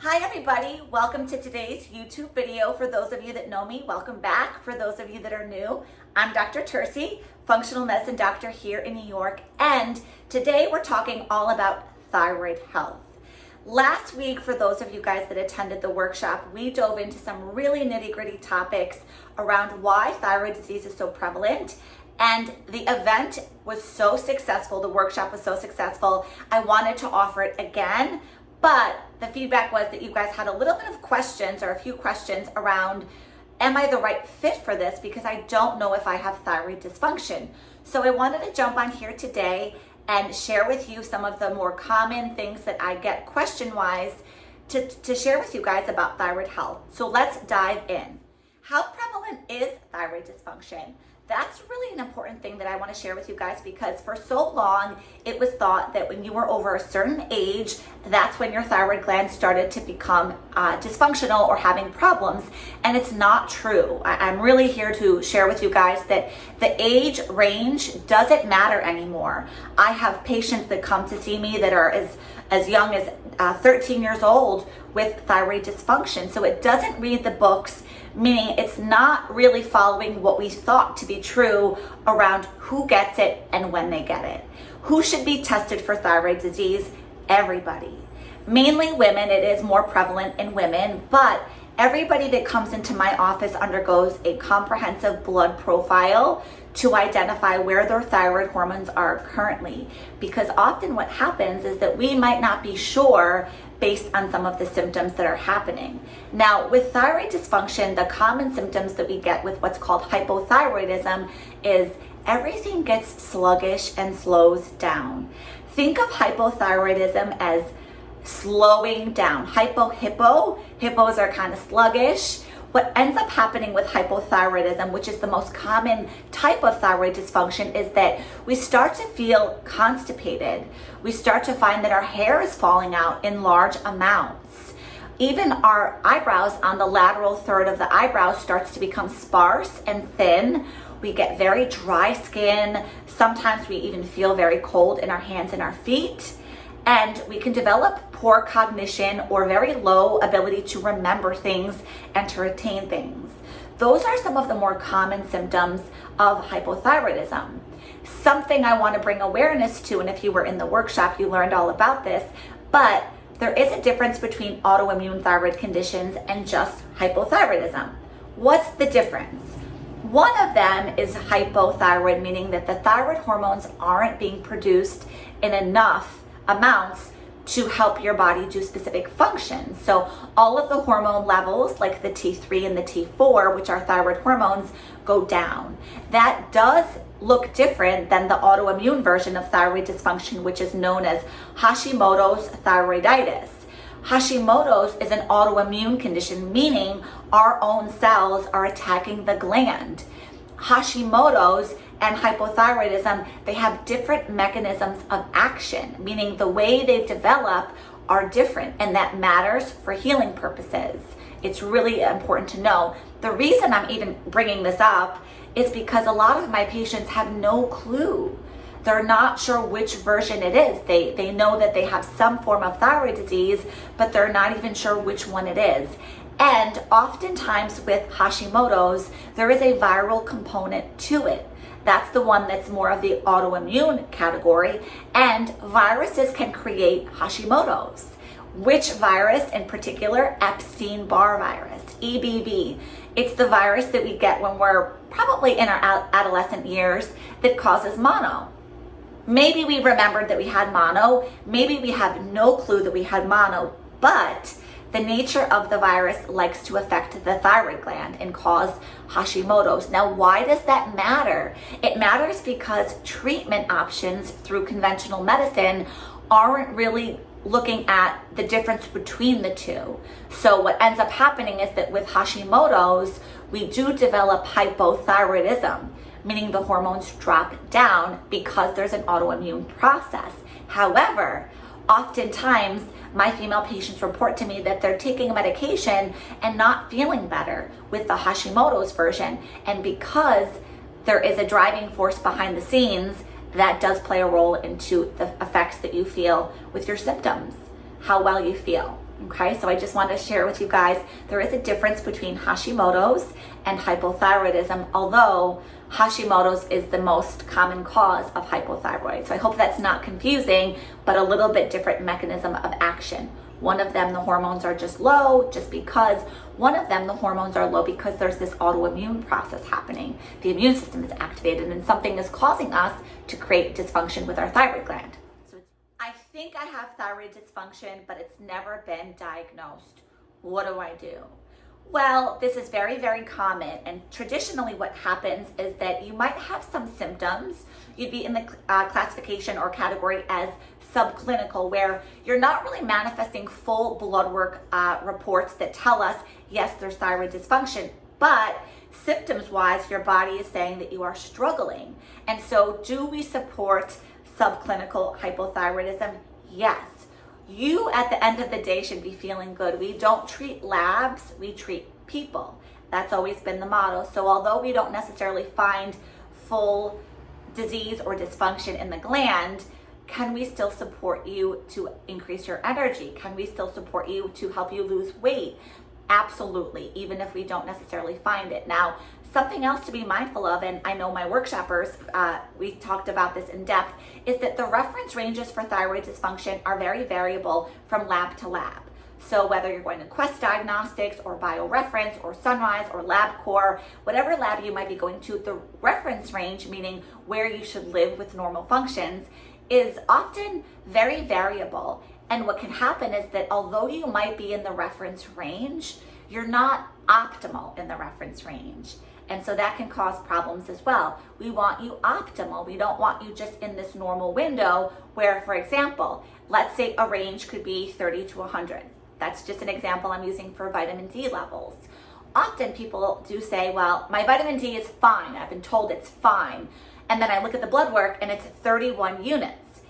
Hi everybody, welcome to today's YouTube video. For those of you that know me, welcome back. For those of you that are new, I'm Dr. Tercy, functional medicine doctor here in New York, and today we're talking all about thyroid health. Last week, for those of you guys that attended the workshop, we dove into some really nitty-gritty topics around why thyroid disease is so prevalent. And the event was so successful, the workshop was so successful, I wanted to offer it again. But the feedback was that you guys had a little bit of questions or a few questions around, am I the right fit for this? Because I don't know if I have thyroid dysfunction. So I wanted to jump on here today and share with you some of the more common things that I get question-wise to share with you guys about thyroid health. So let's dive in. How prevalent is thyroid dysfunction? That's really an important thing that I want to share with you guys, because for so long it was thought that when you were over a certain age, that's when your thyroid gland started to become dysfunctional or having problems, and it's not true. I'm really here to share with you guys that the age range doesn't matter anymore. I have patients that come to see me that are as young as 13 years old with thyroid dysfunction. So it doesn't read the books, meaning it's not really following what we thought to be true around who gets it and when they get it. Who should be tested for thyroid disease? Everybody. Mainly women. It is more prevalent in women, but everybody that comes into my office undergoes a comprehensive blood profile to identify where their thyroid hormones are currently. Because often what happens is that we might not be sure based on some of the symptoms that are happening. Now, with thyroid dysfunction, the common symptoms that we get with what's called hypothyroidism is everything gets sluggish and slows down. Think of hypothyroidism as slowing down. Hippos are kind of sluggish. What ends up happening with hypothyroidism, which is the most common type of thyroid dysfunction, is that we start to feel constipated. We start to find that our hair is falling out in large amounts. Even our eyebrows on the lateral third of the eyebrows starts to become sparse and thin. We get very dry skin. Sometimes we even feel very cold in our hands and our feet. And we can develop poor cognition or very low ability to remember things and to retain things. Those are some of the more common symptoms of hypothyroidism. Something I want to bring awareness to, and if you were in the workshop, you learned all about this, but there is a difference between autoimmune thyroid conditions and just hypothyroidism. What's the difference? One of them is hypothyroid, meaning that the thyroid hormones aren't being produced in enough amounts to help your body do specific functions. So all of the hormone levels, like the T3 and the T4, which are thyroid hormones, go down. That does look different than the autoimmune version of thyroid dysfunction, which is known as Hashimoto's thyroiditis. Hashimoto's is an autoimmune condition, meaning our own cells are attacking the gland. Hashimoto's and hypothyroidism, they have different mechanisms of action, meaning the way they develop are different, and that matters for healing purposes. It's really important to know. The reason I'm even bringing this up is because a lot of my patients have no clue. They're not sure which version it is. They know that they have some form of thyroid disease, but they're not even sure which one it is. And oftentimes with Hashimoto's, there is a viral component to it. That's the one that's more of the autoimmune category, and viruses can create Hashimoto's. Which virus in particular? Epstein-Barr virus, EBV. It's the virus that we get when we're probably in our adolescent years that causes mono. Maybe we remembered that we had mono, maybe we have no clue that we had mono, but the nature of the virus likes to affect the thyroid gland and cause Hashimoto's. Now, why does that matter? It matters because treatment options through conventional medicine aren't really looking at the difference between the two. So what ends up happening is that with Hashimoto's, we do develop hypothyroidism, meaning the hormones drop down because there's an autoimmune process. However, oftentimes, my female patients report to me that they're taking medication and not feeling better with the Hashimoto's version. And because there is a driving force behind the scenes, that does play a role into the effects that you feel with your symptoms, how well you feel. Okay, so I just wanted to share with you guys, there is a difference between Hashimoto's and hypothyroidism, although Hashimoto's is the most common cause of hypothyroid. So I hope that's not confusing, but a little bit different mechanism of action. One of them, the hormones are just low just because. One of them, the hormones are low because there's this autoimmune process happening. The immune system is activated and something is causing us to create dysfunction with our thyroid gland. I think I have thyroid dysfunction, but it's never been diagnosed. What do I do? Well, this is very, very common. And traditionally what happens is that you might have some symptoms. You'd be in the classification or category as subclinical, where you're not really manifesting full blood work reports that tell us, yes, there's thyroid dysfunction, but symptoms-wise, your body is saying that you are struggling. And so do we support subclinical hypothyroidism? Yes. You, at the end of the day, should be feeling good. We don't treat labs, we treat people. That's always been the motto. So although we don't necessarily find full disease or dysfunction in the gland, can we still support you to increase your energy? Can we still support you to help you lose weight? Absolutely, even if we don't necessarily find it. Now, something else to be mindful of, and I know my workshoppers, we talked about this in depth, is that the reference ranges for thyroid dysfunction are very variable from lab to lab. So whether you're going to Quest Diagnostics or BioReference or Sunrise or LabCorp, whatever lab you might be going to, the reference range, meaning where you should live with normal functions, is often very variable. And what can happen is that although you might be in the reference range, you're not optimal in the reference range. And so that can cause problems as well. We want you optimal. We don't want you just in this normal window where, for example, let's say a range could be 30 to 100. That's just an example I'm using for vitamin D levels. Often people do say, well, my vitamin D is fine. I've been told it's fine. And then I look at the blood work and it's 31 units.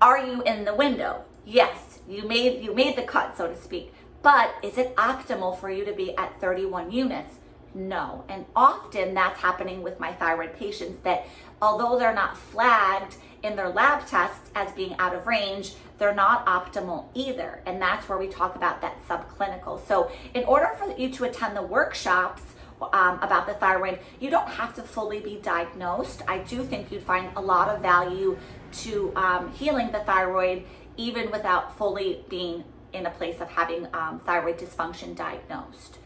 Are you in the window? Yes, you made the cut, so to speak. But is it optimal for you to be at 31 units? No. And often that's happening with my thyroid patients, that although they're not flagged in their lab tests as being out of range, they're not optimal either. And that's where we talk about that subclinical. So in order for you to attend the workshops about the thyroid, you don't have to fully be diagnosed. I do think you'd find a lot of value to healing the thyroid even without fully being in a place of having thyroid dysfunction diagnosed.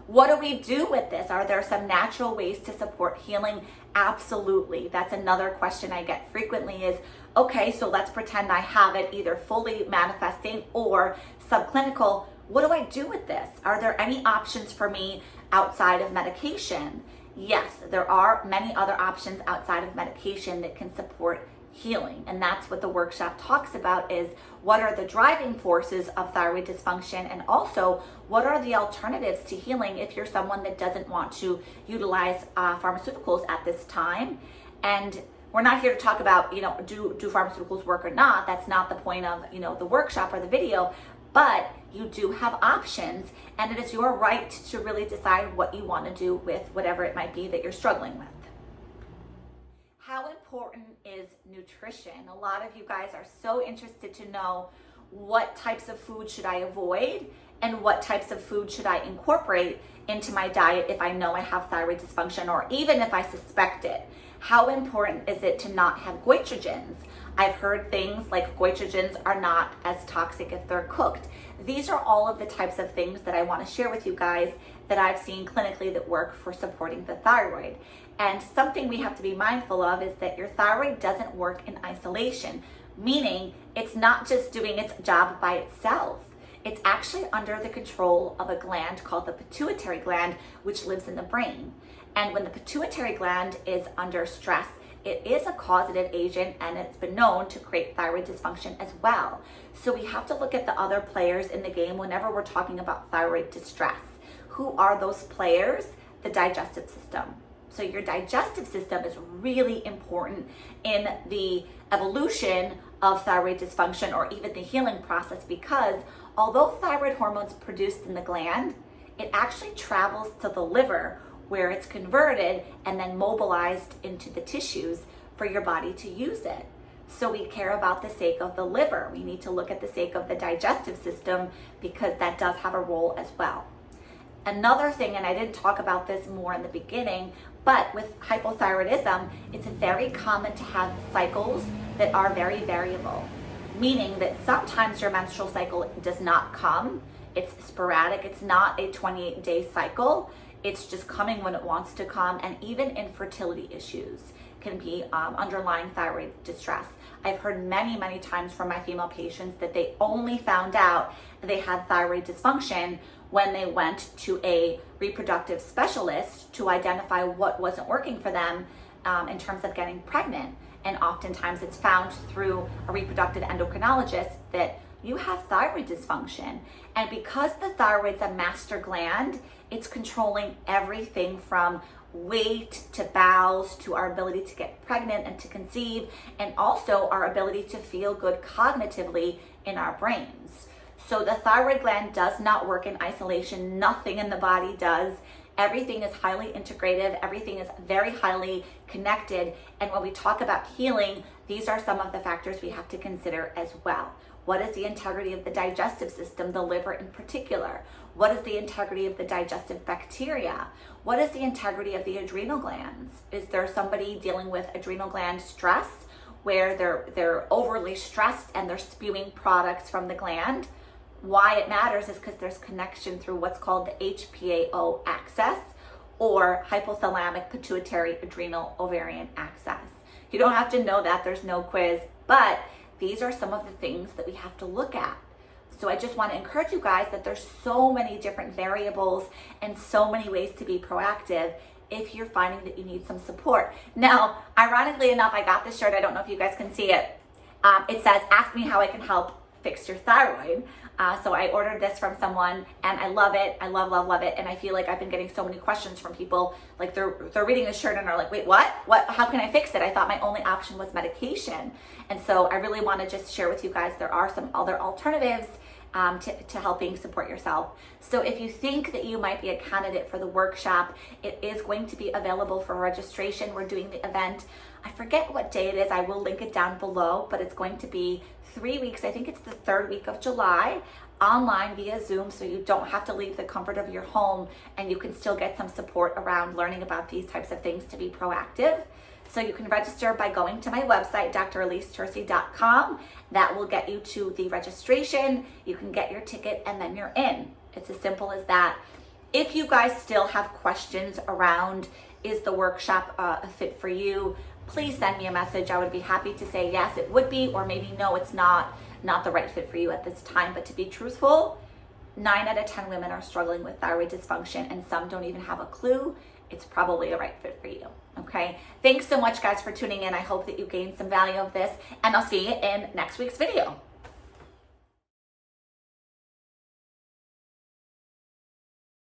What do we do with this? Are there some natural ways to support healing? Absolutely. That's another question I get frequently is, okay, so let's pretend I have it either fully manifesting or subclinical. What do I do with this? Are there any options for me outside of medication? Yes, there are many other options outside of medication that can support healing. And that's what the workshop talks about, is what are the driving forces of thyroid dysfunction, and also what are the alternatives to healing if you're someone that doesn't want to utilize pharmaceuticals at this time. And we're not here to talk about, do pharmaceuticals work or not. That's not the point of, the workshop or the video, but you do have options, and it is your right to really decide what you want to do with whatever it might be that you're struggling with. How important is nutrition? A lot of you guys are so interested to know what types of food should I avoid and what types of food should I incorporate into my diet if I know I have thyroid dysfunction, or even if I suspect it. How important is it to not have goitrogens? I've heard things like goitrogens are not as toxic if they're cooked. These are all of the types of things that I want to share with you guys that I've seen clinically that work for supporting the thyroid. And something we have to be mindful of is that your thyroid doesn't work in isolation, meaning it's not just doing its job by itself. It's actually under the control of a gland called the pituitary gland, which lives in the brain. And when the pituitary gland is under stress, it is a causative agent, and it's been known to create thyroid dysfunction as well. So we have to look at the other players in the game whenever we're talking about thyroid distress. Who are those players? The digestive system. So your digestive system is really important in the evolution of thyroid dysfunction or even the healing process, because although thyroid hormone's produced in the gland, it actually travels to the liver, where it's converted and then mobilized into the tissues for your body to use it. So we care about the sake of the liver. We need to look at the sake of the digestive system because that does have a role as well. Another thing, and I didn't talk about this more in the beginning, but with hypothyroidism, it's very common to have cycles that are very variable, meaning that sometimes your menstrual cycle does not come. It's sporadic. It's not a 28-day cycle. It's just coming when it wants to come. And even infertility issues can be underlying thyroid distress. I've heard many, many times from my female patients that they only found out they had thyroid dysfunction when they went to a reproductive specialist to identify what wasn't working for them in terms of getting pregnant. And oftentimes it's found through a reproductive endocrinologist that you have thyroid dysfunction. And because the thyroid's a master gland, it's controlling everything from weight to bowels to our ability to get pregnant and to conceive, and also our ability to feel good cognitively in our brains. So the thyroid gland does not work in isolation. Nothing in the body does. Everything is highly integrative. Everything is very highly connected. And when we talk about healing, these are some of the factors we have to consider as well. What is the integrity of the digestive system, the liver in particular? What is the integrity of the digestive bacteria? What is the integrity of the adrenal glands? Is there somebody dealing with adrenal gland stress where they're overly stressed and they're spewing products from the gland? Why it matters is because there's connection through what's called the HPAO axis, or hypothalamic pituitary adrenal ovarian axis. You don't have to know that, there's no quiz, but these are some of the things that we have to look at. So I just want to encourage you guys that there's so many different variables and so many ways to be proactive if you're finding that you need some support. Now, ironically enough, I got this shirt. I don't know if you guys can see it. It says, "Ask me how I can help fix your thyroid." So I ordered this from someone and I love it. I love it. And I feel like I've been getting so many questions from people. Like they're reading the shirt and are like, wait, what? How can I fix it? I thought my only option was medication. And so I really want to just share with you guys, there are some other alternatives to helping support yourself. So if you think that you might be a candidate for the workshop, it is going to be available for registration. We're doing the event. I forget what day it is. I will link it down below, but it's going to be 3 weeks. I think it's the 3rd week of July, online via Zoom, so you don't have to leave the comfort of your home and you can still get some support around learning about these types of things to be proactive. So you can register by going to my website, drelisetursi.com. That will get you to the registration. You can get your ticket and then you're in. It's as simple as that. If you guys still have questions around, is the workshop a fit for you, please send me a message. I would be happy to say yes, it would be, or maybe no, it's not the right fit for you at this time. But to be truthful, 9 out of 10 women are struggling with thyroid dysfunction and some don't even have a clue. It's probably a right fit for you. Okay, thanks so much guys for tuning in. I hope that you gained some value of this, and I'll see you in next week's video.